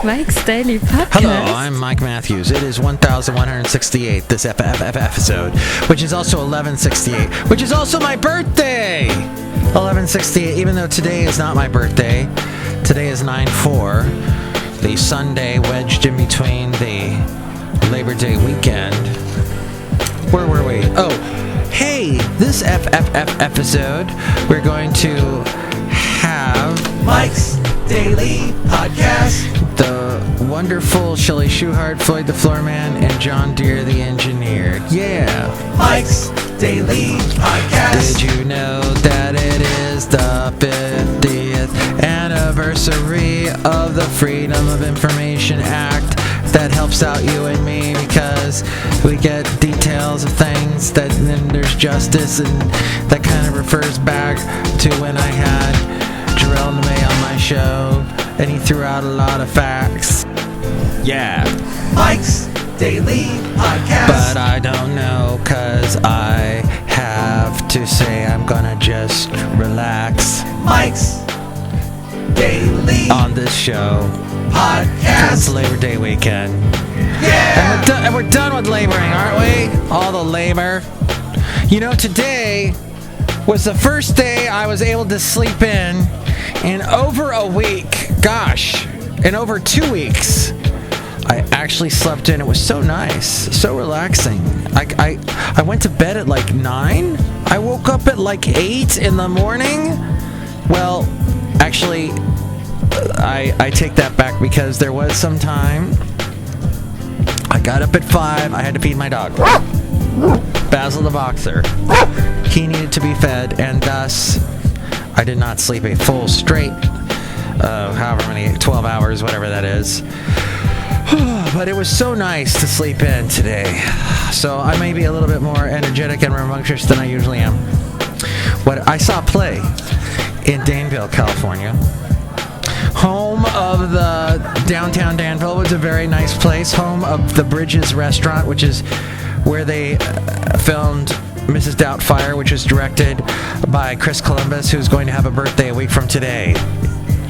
Mike's Daily Podcast. Hello, I'm Mike Matthews. It is 1168, this episode, which is also 1168, which is also my birthday! 1168, even though today is not my birthday. Today is 9/4, the Sunday wedged in between the Labor Day weekend. Where were we? Oh, hey, this episode, we're going to have Mike's Daily Podcast. The wonderful Chely Shoehart, Floyd the Floorman, and John Deere the engineer. Yeah. Mike's Daily Podcast. Did you know that it is the 50th anniversary of the Freedom of Information Act? That helps out you and me because we get details of things that then there's justice, and that kind of refers back to when I had Jarrell Neme on my show, and he threw out a lot of facts. Yeah. Mike's Daily Podcast. But I don't know, cause I have to say I'm gonna just relax. Mike's Daily on this show. Podcast. It's Labor Day weekend. Yeah. And we're done with laboring, aren't we? All the labor. You know, today was the first day I was able to sleep in over a week. Gosh, in over 2 weeks. I actually slept in. It was so nice, so relaxing. I went to bed at like 9. I woke up at like 8 in the morning. Well, actually, I take that back because there was some time. I got up at 5. I had to feed my dog, Basil the boxer. He needed to be fed, and thus I did not sleep a full straight, however many, 12 hours, whatever that is. But it was so nice to sleep in today. So I may be a little bit more energetic and rambunctious than I usually am. I saw a play in Danville, California. Home of the downtown Danville. Was a very nice place. Home of the Bridges restaurant, which is where they filmed Mrs. Doubtfire, which was directed by Chris Columbus, who's going to have a birthday a week from today.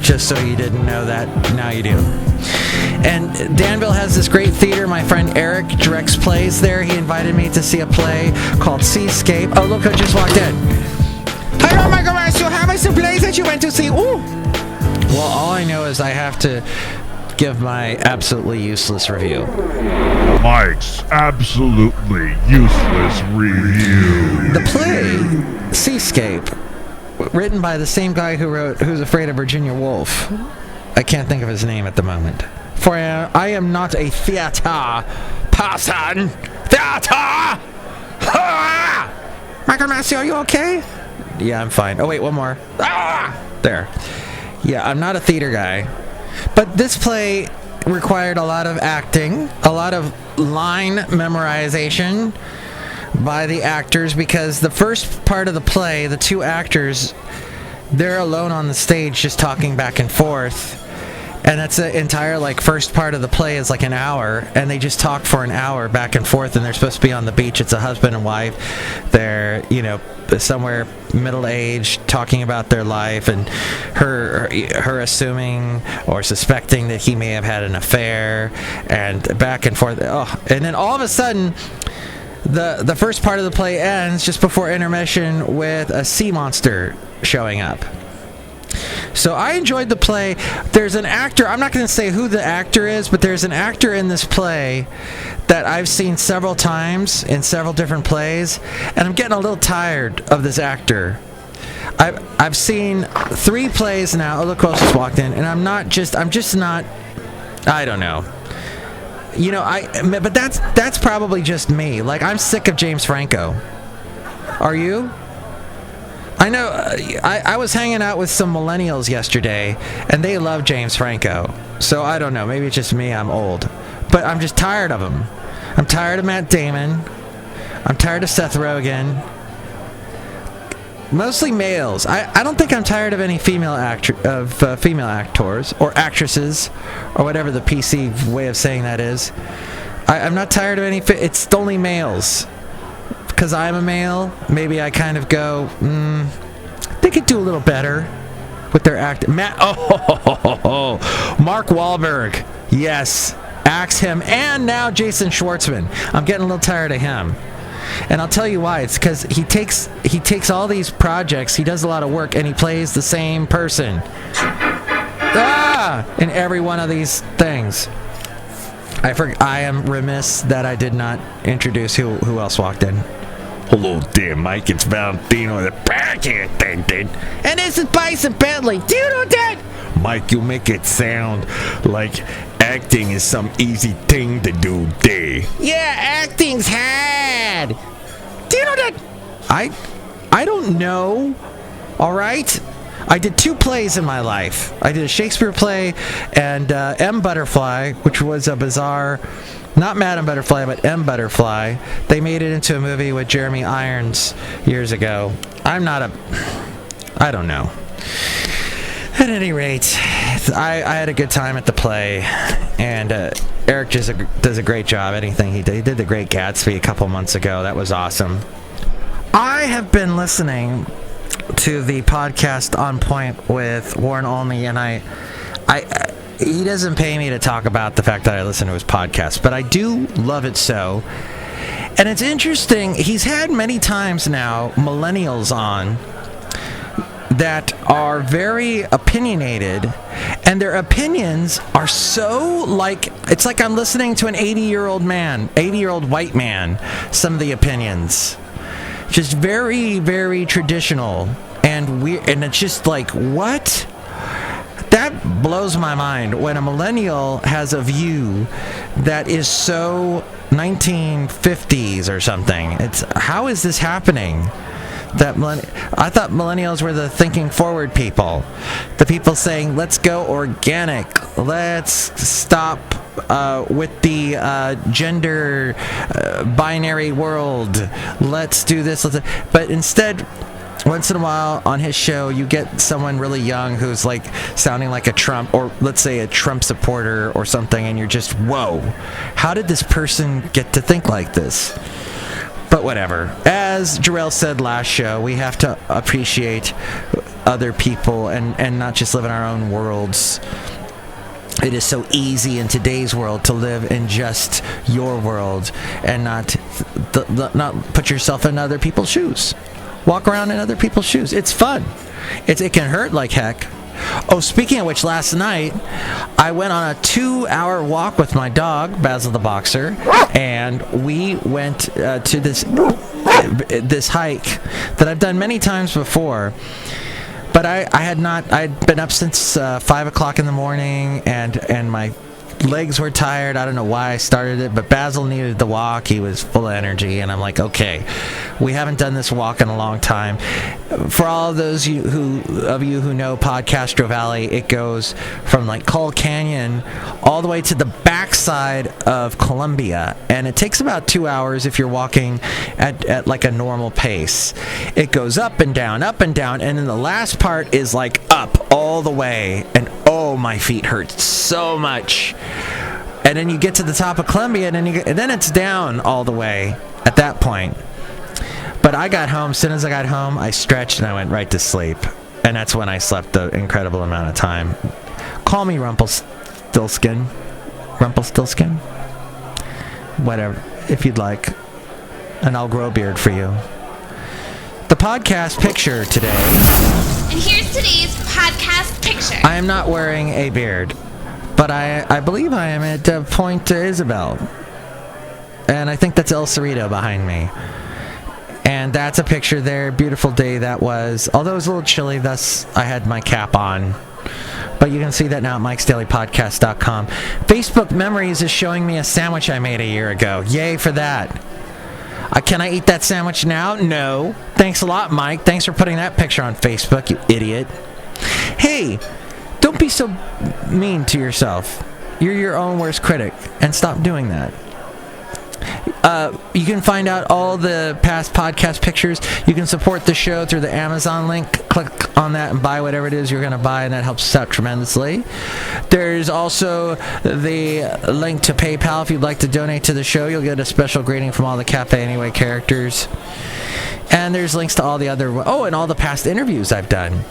Just so you didn't know that, now you do. And Danville has this great theater. My friend Eric directs plays there. He invited me to see a play called Seascape. Oh, look who just walked in. Hello, Michael Marcio. How was the play that you went to see? Ooh. Well, all I know is I have to give my absolutely useless review. Mike's absolutely useless review. The play, Seascape, written by the same guy who wrote Who's Afraid of Virginia Woolf. I can't think of his name at the moment. For I am not a theater person. Theater! Ah! Michael Massey, are you okay? Yeah, I'm fine. Oh, wait, one more. Ah! There. Yeah, I'm not a theater guy. But this play required a lot of acting, a lot of line memorization by the actors, because the first part of the play, the two actors, they're alone on the stage just talking back and forth. And that's the entire, first part of the play is like an hour, and they just talk for an hour back and forth, and they're supposed to be on the beach. It's a husband and wife. They're, somewhere middle-aged, talking about their life, and her assuming or suspecting that he may have had an affair, and back and forth. Oh, and then all of a sudden, the first part of the play ends just before intermission with a sea monster showing up. So I enjoyed the play. There's an actor, I'm not going to say who the actor is, but there's an actor in this play that I've seen several times in several different plays, and I'm getting a little tired of this actor. I've seen 3 plays now. Oh, look who else just walked in, and I'm just not, I don't know. But that's probably just me. I'm sick of James Franco. Are you? I know, I was hanging out with some millennials yesterday, and they love James Franco. So I don't know, maybe it's just me, I'm old. But I'm just tired of him. I'm tired of Matt Damon. I'm tired of Seth Rogen. Mostly males. I don't think I'm tired of any female actors or actresses, or whatever the PC way of saying that is. I'm not tired of any. It's only males. because I'm a male, maybe I kind of go, they could do a little better with their act. Mark Wahlberg, yes, axe him, and now Jason Schwartzman. I'm getting a little tired of him, and I'll tell you why. It's because he takes all these projects, he does a lot of work, and he plays the same person in every one of these things. I am remiss that I did not introduce who else walked in. Hello there, Mike. It's Valentino, the podcast. And this is Bison Bentley. Do you know that? Mike, you make it sound like acting is some easy thing to do there. Yeah, acting's hard. Do you know that? I don't know. All right? I did 2 plays in my life. I did a Shakespeare play and M. Butterfly, which was a bizarre, not Madame Butterfly, but M. Butterfly. They made it into a movie with Jeremy Irons years ago. I don't know. At any rate, I had a good time at the play, and Eric just does a great job. Anything he did. He did The Great Gatsby a couple months ago. That was awesome. I have been listening to the podcast On Point with Warren Olney, and he doesn't pay me to talk about the fact that I listen to his podcast, but I do love it so. And it's interesting, he's had many times now millennials on that are very opinionated, and their opinions are so it's like I'm listening to an 80-year-old white man, some of the opinions. Just very, very traditional and weird, and it's just like, what? That blows my mind when a millennial has a view that is so 1950s or something. How is this happening? I thought millennials were the thinking forward people, the people saying, let's go organic, let's stop with the gender binary world, let's do this, but instead, once in a while on his show you get someone really young who's like sounding like a Trump, or let's say a Trump supporter or something, and you're just, whoa, how did this person get to think like this? But whatever. As Jarrell said last show, we have to appreciate other people and not just live in our own worlds. It is so easy in today's world to live in just your world and not put yourself in other people's shoes. Walk around in other people's shoes. It's fun. It can hurt like heck. Oh, speaking of which, last night I went on a 2-hour walk with my dog, Basil the Boxer, and we went to this hike that I've done many times before. But I'd been up since 5 o'clock in the morning, and my legs were tired. I don't know why I started it, but Basil needed the walk. He was full of energy, and I'm like, okay, we haven't done this walk in a long time. For all of those of you who know Podcastro Valley, it goes from like Coal Canyon all the way to the backside of Columbia, and it takes about 2 hours if you're walking at like a normal pace. It goes up and down, and then the last part is like up all the way, and oh, my feet hurt so much. And then you get to the top of Columbia, and then it's down all the way at that point. But I got home. As soon as I got home, I stretched and I went right to sleep. And that's when I slept the incredible amount of time. Call me Rumpelstiltskin. Whatever, if you'd like. And I'll grow a beard for you. The podcast picture today. And here's today's podcast picture. I am not wearing a beard, but I believe I am at Point Isabel. And I think that's El Cerrito behind me. And that's a picture there. Beautiful day that was. Although it was a little chilly, thus I had my cap on. But you can see that now at mikesdailypodcast.com. Facebook Memories is showing me a sandwich I made a year ago. Yay for that. Can I eat that sandwich now? No. Thanks a lot, Mike. Thanks for putting that picture on Facebook, you idiot. Hey, don't be so mean to yourself. You're your own worst critic, and stop doing that. You can find out all the past podcast pictures. You can support the show through the Amazon link. Click on that and buy whatever it is you're going to buy, and that helps us out tremendously. There's also the link to PayPal. If you'd like to donate to the show, you'll get a special greeting from all the Cafe Anyway characters. And there's links to all the other... Oh, and all the past interviews I've done.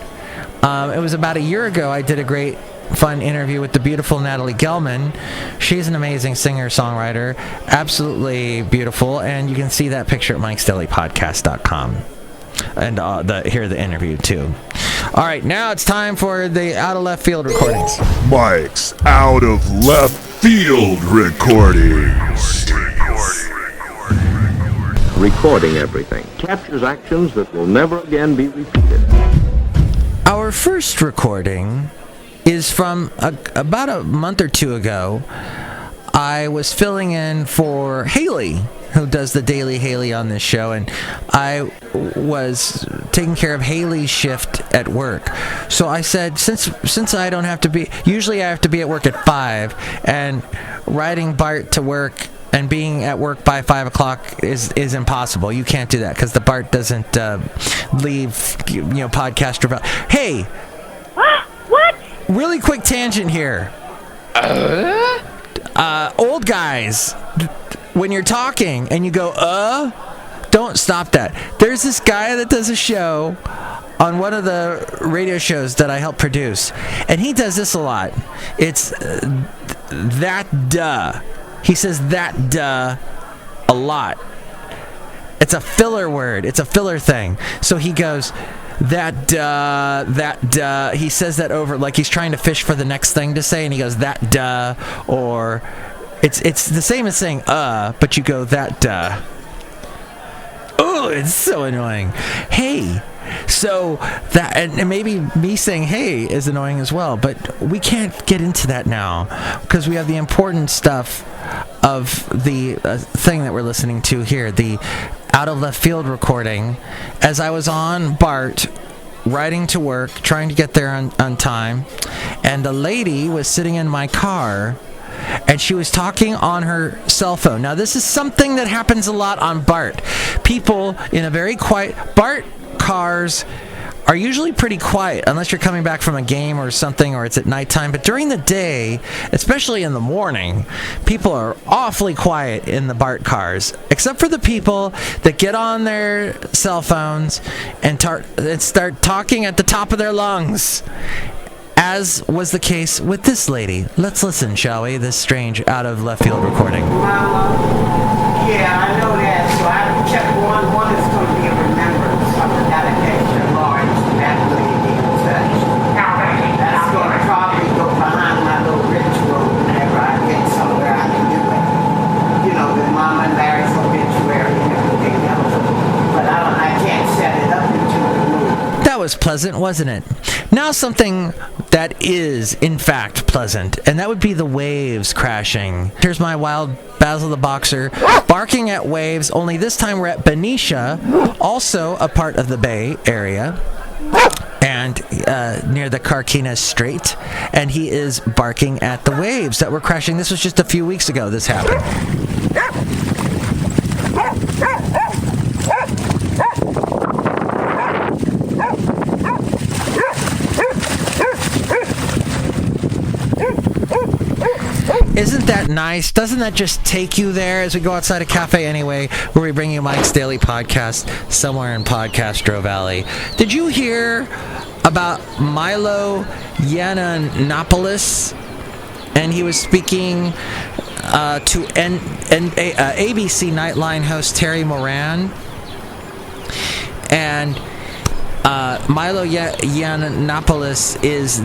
It was about a year ago I did a great fun interview with the beautiful Natalie Gelman. She's an amazing singer-songwriter, absolutely beautiful, and you can see that picture at mikesdailypodcast.com. And hear the interview too. All right, now it's time for the out of left field recordings. Mike's out of left field recordings. Recording everything captures actions that will never again be repeated. Our first recording is from about a month or two ago. I was filling in for Haley, who does the Daily Haley on this show, and I was taking care of Haley's shift at work. So I said, since I don't have to be, usually I have to be at work at 5, and riding Bart to work and being at work by 5 o'clock is impossible. You can't do that because the Bart doesn't leave, podcaster. Hey! What? Really quick tangent here. Old guys, when you're talking and you go, don't stop that. There's this guy that does a show on one of the radio shows that I help produce, and he does this a lot. It's that duh. He says that duh a lot. It's a filler word. It's a filler thing. So he goes, that duh. He says that over like he's trying to fish for the next thing to say, and he goes, that duh. Or it's the same as saying but you go, that duh. Oh, it's so annoying. Hey. So that, and maybe me saying hey is annoying as well, but we can't get into that now because we have the important stuff of the thing that we're listening to here, the out of left field recording. As I was on Bart riding to work, trying to get there on time, and a lady was sitting in my car and she was talking on her cell phone. Now this is something that happens a lot on Bart. People in a very quiet... Bart cars are usually pretty quiet unless you're coming back from a game or something, or it's at nighttime. But during the day, especially in the morning, people are awfully quiet in the Bart cars, except for the people that get on their cell phones and start talking at the top of their lungs, as was the case with this lady. Let's listen, shall we? This strange out of left field recording. Yeah, I know that. So I kept one is going to be a remembrance of the dedication of Lawrence that lady in touch. That's going to probably go behind my little ritual whenever I get somewhere I can do it. With Mama and Larry's obituary and everything else. But I can't set it up into the mood. That was pleasant, wasn't it? Now something that is, in fact, pleasant, and that would be the waves crashing. Here's my wild Basil the Boxer barking at waves, only this time we're at Benicia, also a part of the Bay Area, and near the Carquinez Strait, and he is barking at the waves that were crashing. This was just a few weeks ago this happened. Isn't that nice? Doesn't that just take you there as we go outside a cafe anyway, where we bring you Mike's Daily Podcast somewhere in Podcastro Valley? Did you hear about Milo Yiannopoulos? And he was speaking to ABC Nightline host Terry Moran. And Milo Yiannopoulos is